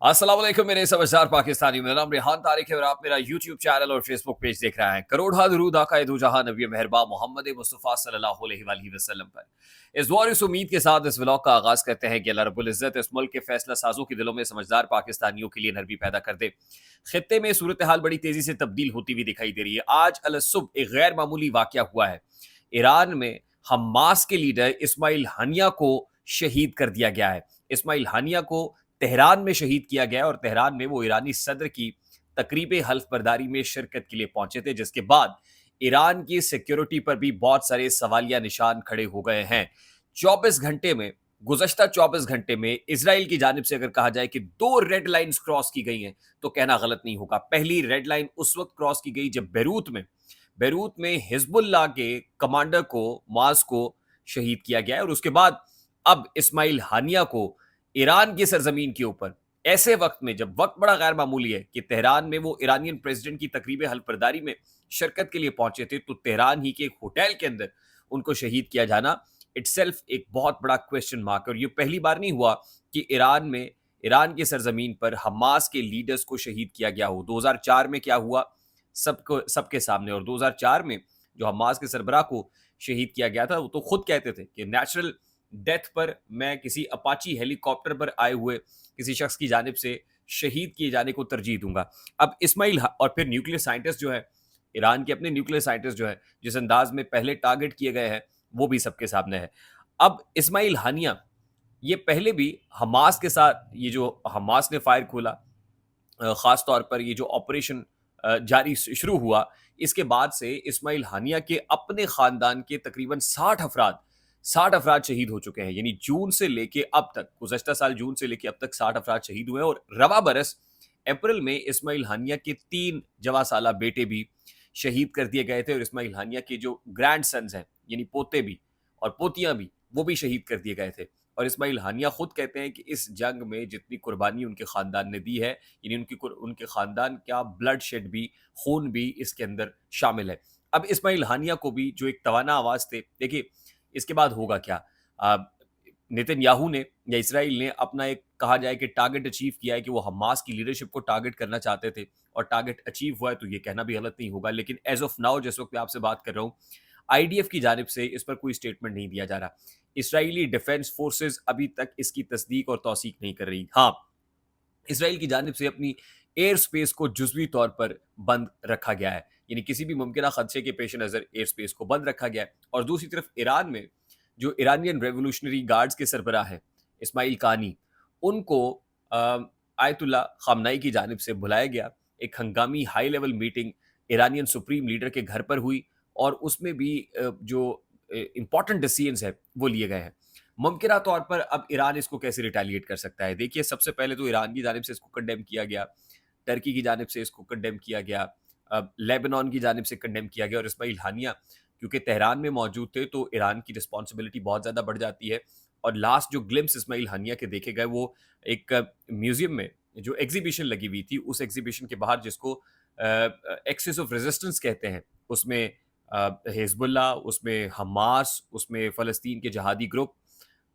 अस्सलाम वालेकुम मेरे समझदार पाकिस्तानी। मेरा नाम रेहान तारिक है और आप मेरा यूट्यूब चैनल और फेसबुक पेज देख रहे हैं। करोड़ा दरूद आका दो जहां नबी मेहरबा मोहम्मद मुस्तफ़ा सल्लल्लाहु अलैहि वसल्लम पर। इस दुआ और इस उम्मीद के साथ इस व्लॉग का आगाज करते हैं कि अल्लाह रब्बुल इज़्ज़त इस मुल्क के फैसला साजों के दिलों में समझदार पाकिस्तानियों के लिए नरमी पैदा कर दे। खित्ते में सूरत हाल बड़ी तेजी से तब्दील होती हुई दिखाई दे रही है। आज अलसुब एक गैर मामूली वाकया हुआ है। ईरान में हमास के लीडर इस्माइल हानिया को शहीद कर दिया गया है। इस्माइल हानिया को तेहरान में शहीद किया गया और तेहरान में वो ईरानी सदर की तकरीब हल्फ बर्दारी में शिरकत के लिए पहुंचे थे, जिसके बाद ईरान की सिक्योरिटी पर भी बहुत सारे सवालिया निशान खड़े हो गए हैं। 24 घंटे में गुज़श्ता 24 घंटे में इसराइल की जानिब से अगर कहा जाए कि 2 रेड लाइन्स क्रॉस की गई हैं, तो कहना गलत नहीं होगा। पहली रेड लाइन उस वक्त क्रॉस की गई जब बेरूत में हिजबुल्लाह के कमांडर को मास को शहीद किया गया है और उसके बाद अब इस्माइल हानिया को ईरान की सरजमीन के ऊपर ऐसे वक्त में, जब वक्त बड़ा गैर मामूली है कि तेहरान में वो ईरानियन प्रेसिडेंट की तकरीब हल्फबरदारी में शिरकत के लिए पहुंचे थे, तो तेहरान ही के एक होटल के अंदर उनको शहीद किया जाना इटसेल्फ एक बहुत बड़ा क्वेश्चन मार्क। और ये पहली बार नहीं हुआ कि ईरान की सरजमीन पर हमास के लीडर्स को शहीद किया गया हो। 2004 में क्या हुआ सबके सामने, और 2004 में जो हमास के सरबराह को शहीद किया गया था, वो तो खुद कहते थे कि नेचुरल डेथ पर मैं किसी अपाची हेलीकॉप्टर पर आए हुए किसी शख्स की जानिब से शहीद किए जाने को तरजीह दूंगा। अब और फिर न्यूक्लियर साइंटिस्ट जो है, ईरान के अपने न्यूक्लियर साइंटिस्ट जो है, जिस अंदाज में पहले टारगेट किए गए हैं, वो भी सबके सामने है। अब इस्माइल हानिया ये पहले भी हमास के साथ, ये जो हमास ने फायर खोला, खास तौर पर ये जो ऑपरेशन जारी शुरू हुआ, इसके बाद से इस्माइल हानिया के अपने खानदान के तकरीबन 60 अफराद शहीद हो चुके हैं। यानी जून से लेके अब तक, गुज़श्ता साल जून से लेके अब तक 60 अफराद शहीद हुए हैं। और रवा बरस अप्रैल में इस्माइल हानिया के 3 जवां साला बेटे भी शहीद कर दिए गए थे और इस्माइल हानिया के जो ग्रैंड सन्स हैं, यानी पोते भी और पोतियां भी, वो भी शहीद कर दिए गए थे। और इस्माइल हानिया खुद कहते हैं कि इस जंग में जितनी कुर्बानी उनके खानदान ने दी है, यानी उनके खानदान का ब्लड शेड भी, खून भी इसके अंदर शामिल है। अब इस्माइल हानिया को भी जो एक तवाना आवाज थे, देखिए इसके बाद होगा क्या। नेतन्याहू ने या इसराइल ने अपना एक, कहा जाए कि टारगेट अचीव किया है कि वो हमास की लीडरशिप को टारगेट करना चाहते थे और टारगेट अचीव हुआ है, तो ये कहना भी गलत नहीं होगा। लेकिन एज ऑफ नाउ, जिस वक्त मैं आपसे बात कर रहा हूँ, आईडीएफ की जानिब से इस पर कोई स्टेटमेंट नहीं दिया जा रहा। इसराइली डिफेंस फोर्सेस अभी तक इसकी तस्दीक और तौसीक नहीं कर रही। हाँ, इसराइल की जानिब से अपनी एयर स्पेस को जुजवी तौर पर बंद रखा गया है, यानी किसी भी मुमकिन खदशे के पेश नज़र एयर स्पेस को बंद रखा गया है। और दूसरी तरफ ईरान में जो ईरानियन रेवोल्यूशनरी गार्ड्स के सरबराह हैं इस्माइल कानी, उनको आयतुल्ला खामनाई की जानिब से बुलाया गया। एक हंगामी high level meeting Iranian supreme leader के घर पर हुई और उसमें भी जो इंपॉर्टेंट डिसीजंस है वो लिए गए हैं। मुमकिन तौर पर अब ईरान इसको कैसे रिटेलिएट कर सकता है। देखिए, सबसे पहले तो ईरान की जानिब से इसको कंडेम किया गया, टर्की की जानिब से इसको कंडेम किया गया, लेबनान की जानिब से कंडेम किया गया। और इस्माइल हानिया क्योंकि तेहरान में मौजूद थे, तो ईरान की रिस्पॉन्सिबिलिटी बहुत ज़्यादा बढ़ जाती है। और लास्ट जो ग्लिम्स इस्माइल हानिया के देखे गए, वो एक म्यूजियम में जो एग्जीबिशन लगी हुई थी, उस एग्जीबिशन के बाहर, जिसको एक्सिस ऑफ रेजिस्टेंस कहते हैं, उसमें हिजबुल्लाह, उसमें हमास, उसमें फ़लस्तीन के जहादी ग्रुप,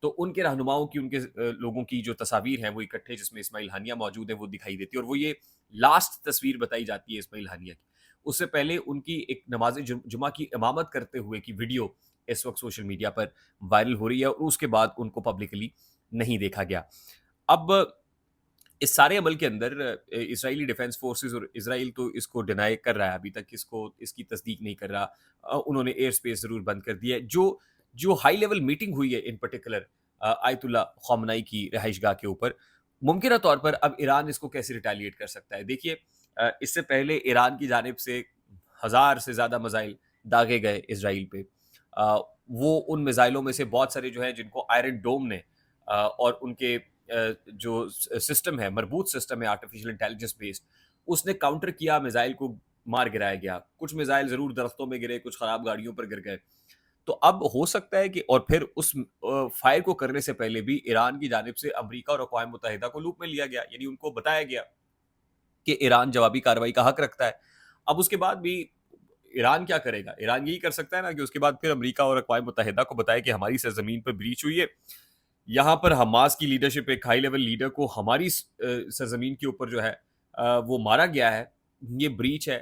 तो उनके रहनुमाओं की, उनके लोगों की जो तस्वीर हैं वो इकट्ठे, जिसमें इस्माइल हानिया मौजूद है, वो दिखाई देती है। और वो ये लास्ट तस्वीर बताई जाती है इस्माइल हानिया की। उससे पहले उनकी एक नमाज जुमा की इमामत करते हुए की वीडियो इस वक्त सोशल मीडिया पर वायरल हो रही है, और उसके बाद उनको पब्लिकली नहीं देखा गया। अब इस सारे अमल के अंदर इजरायली डिफेंस फोर्सेस, और इसराइल तो इसको डिनाई कर रहा है, अभी तक इसकी तस्दीक नहीं कर रहा। उन्होंने एयर स्पेस जरूर बंद कर दिया है। जो जो हाई लेवल मीटिंग हुई है इन पर्टिकुलर आयतुल्ला खamenei की रहाइशगाह के ऊपर, मुमकिन तौर पर अब ईरान इसको कैसे रिटेलिएट कर सकता है। देखिए, इससे पहले ईरान की जानिब से 1000 से ज़्यादा मिसाइल दागे गए इसराइल पे। वो उन मिसाइलों में से बहुत सारे जो हैं, जिनको आयरन डोम ने और उनके जो सिस्टम है, मरबूत सिस्टम है आर्टिफिशियल इंटेलिजेंस बेस्ड, उसने काउंटर किया, मिसाइल को मार गिराया गया। कुछ मिसाइल जरूर दरख्तों में गिरे, कुछ खराब गाड़ियों पर गिर गए। तो अब हो सकता है कि, और फिर उस फायर को करने से पहले भी ईरान की जानिब से अमेरिका और अक़वाम मुत्तहिदा को लूप में लिया गया, यानी उनको बताया गया कि ईरान जवाबी कार्रवाई का हक रखता है। अब उसके बाद भी ईरान क्या करेगा? ईरान यही कर सकता है ना कि उसके बाद फिर अमेरिका और अक़वाम मुत्तहिदा को बताए कि हमारी सरजमीन पर ब्रीच हुई है, यहाँ पर हमास की लीडरशिप, एक हाई लेवल लीडर को हमारी सरजमीन के ऊपर जो है वो मारा गया है। ये ब्रीच है।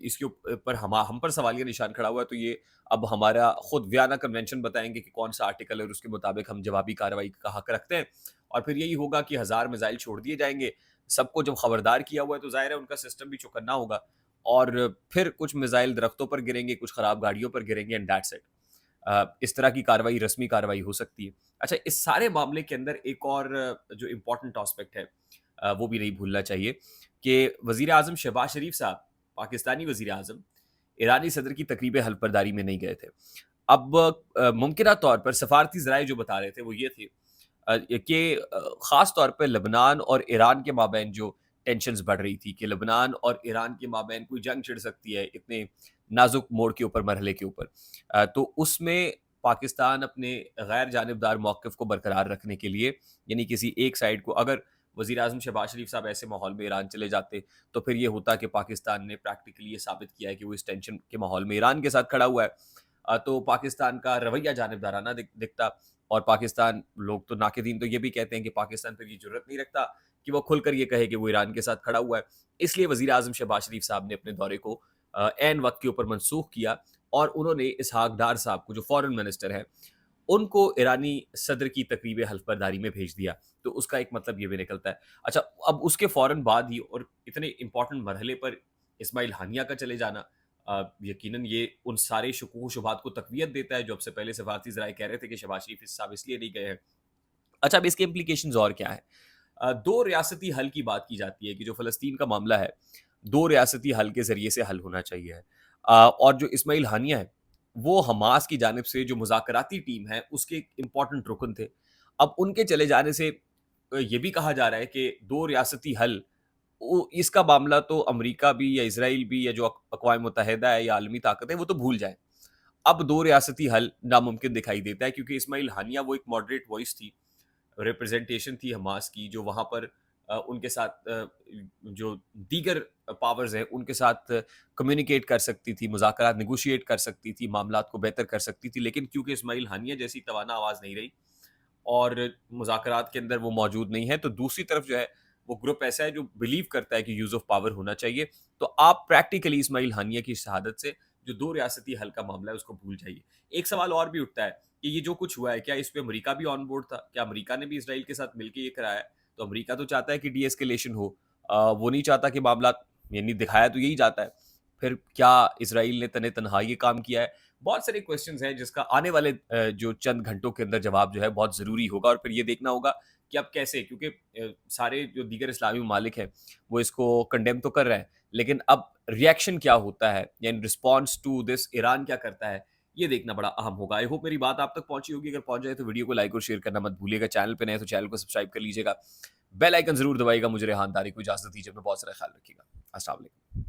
इसके ऊपर हम पर सवालिया निशान खड़ा हुआ है। तो ये अब हमारा खुद वियना कन्वेंशन बताएंगे कि कौन सा आर्टिकल है और उसके मुताबिक हम जवाबी कार्रवाई का हक रखते हैं। और फिर यही होगा कि 1000 मिसाइल छोड़ दिए जाएंगे। सबको जब खबरदार किया हुआ है तो जाहिर है उनका सिस्टम भी चौकन्ना होगा। और फिर कुछ मिसाइल दरख्तों पर गिरेंगे, कुछ खराब गाड़ियों पर गिरेंगे, एंड दैट्स इट। इस तरह की कार्रवाई, रस्मी कार्रवाई हो सकती है। अच्छा, इस सारे मामले के अंदर एक और जो इम्पोर्टेंट एस्पेक्ट है वो भी नहीं भूलना चाहिए कि वज़ीर आज़म शहबाज शरीफ साहब, पाकिस्तानी वज़ीर आज़म, ईरानी सदर की तकरीब हल्फबरदारी में नहीं गए थे। अब मुमकिना तौर पर सफारती ज़राए जो बता रहे थे वो ये थे कि ख़ास तौर पे लेबनान और ईरान के माबैन जो टेंशन्स बढ़ रही थी कि लेबनान और ईरान के माबैन कोई जंग छिड़ सकती है इतने नाजुक मोड़ के ऊपर, मरहले के ऊपर। तो उसमें पाकिस्तान अपने गैर जानिबदार मौक़िफ़ को बरकरार रखने के लिए, यानी किसी एक साइड को, अगर वज़ीर आज़म शहबाज शरीफ साहब ऐसे माहौल में ईरान चले जाते, तो फिर ये होता कि पाकिस्तान ने प्रैक्टिकली ये साबित किया है कि वो इस टेंशन के माहौल में ईरान के साथ खड़ा हुआ है। तो पाकिस्तान का रवैया जानिबदाराना दिखता। और पाकिस्तान, लोग तो नाक़िदीन तो ये भी कहते हैं कि पाकिस्तान फिर ये जुर्रत नहीं रखता कि वो खुलकर ये कहे कि वो ईरान के साथ खड़ा हुआ है। इसलिए वज़ीर आज़म शहबाज शरीफ साहब ने अपने दौरे को ऐन वक़्त के ऊपर मनसूख किया और उन्होंने इसहाक डार साहब को, जो फ़ॉरेन मिनिस्टर हैं, उनको ईरानी सदर की तकरीब हल्फबरदारी में भेज दिया। तो उसका एक मतलब ये भी निकलता है। अच्छा, अब उसके फ़ौरन बाद ही और इतने इम्पोर्टेंट मरहले पर इस्माइल हानिया का चले जाना यकीनन ये उन सारे शुकूक-शुबहात को तक़वियत देता है जो अब से पहले सफ़ारती ज़राए कह रहे थे कि शहबाज शरीफ साहब इसलिए नहीं गए हैं। अच्छा, अब इसके इम्प्लीकेशंस और क्या है? 2 रियासती हल की बात की जाती है कि जो फ़लस्तीन का मामला है, 2 रियासती हल के ज़रिए से हल होना चाहिए। और जो इस्माइल हानिया है, वो हमास की जानिब से जो मुज़ाकराती टीम है, उसके एक इम्पोर्टेंट रुकन थे। अब उनके चले जाने से ये भी कहा जा रहा है कि 2 रियासती हल, इसका मामला तो अमेरिका भी या इज़राइल भी या जो अक़वाम मुत्तहिदा है या आलमी ताकत है, वो तो भूल जाएँ। अब 2 रियासती हल नामुमकिन दिखाई देता है क्योंकि इस्माइल हानिया वो एक मॉडरेट वॉइस थी, रिप्रेजेंटेशन थी हमास की, जो वहाँ पर उनके साथ जो दीगर पावर्स हैं, उनके साथ कम्युनिकेट कर सकती थी, मुज़ाकरात नेगोशिएट कर सकती थी, मामलात को बेहतर कर सकती थी। लेकिन क्योंकि इस्माइल हानिया जैसी तवाना आवाज़ नहीं रही और मुज़ाकरात के अंदर वो मौजूद नहीं है, तो दूसरी तरफ जो है, वो ग्रुप ऐसा है जो बिलीव करता है कि यूज़ ऑफ पावर होना चाहिए। तो आप प्रैक्टिकली इस्माइल हानिया की शहादत से जो 2 रियासती हल का मामला है, उसको भूल जाइए। एक सवाल और भी उठता है कि ये जो कुछ हुआ है, क्या इस पे अमेरिका भी ऑन बोर्ड था? क्या अमेरिका ने भी इज़राइल के साथ मिलके ये कराया है? तो अमेरिका तो चाहता है कि डी-एस्केलेशन हो। वो नहीं चाहता कि मामलात, यानी दिखाया तो यही जाता है। फिर क्या इज़राइल ने तने-तन्हा ये काम किया है? बहुत सारे क्वेश्चंस हैं जिसका आने वाले जो चंद घंटों के अंदर जवाब जो है बहुत ज़रूरी होगा और फिर ये देखना होगा कि अब कैसे, क्योंकि सारे जो दीगर इस्लामी ममालिक हैं, वो इसको कंडेम तो कर रहे हैं, लेकिन अब रिएक्शन क्या होता है या in response to this Iran क्या करता है, ये देखना बड़ा अहम होगा। आई होप मेरी बात आप तक पहुँची होगी। अगर पहुँच जाए तो वीडियो को लाइक और शेयर करना मत भूलिएगा। चैनल पे नए हैं तो चैनल को सब्सक्राइब कर लीजिएगा। बेल आइकन ज़रूर दबाइएगा। मुझे रेहान तारिक को इजाज़त दीजिए। अपना बहुत सारा ख्याल रखिएगा। अस्सलाम वालेकुम।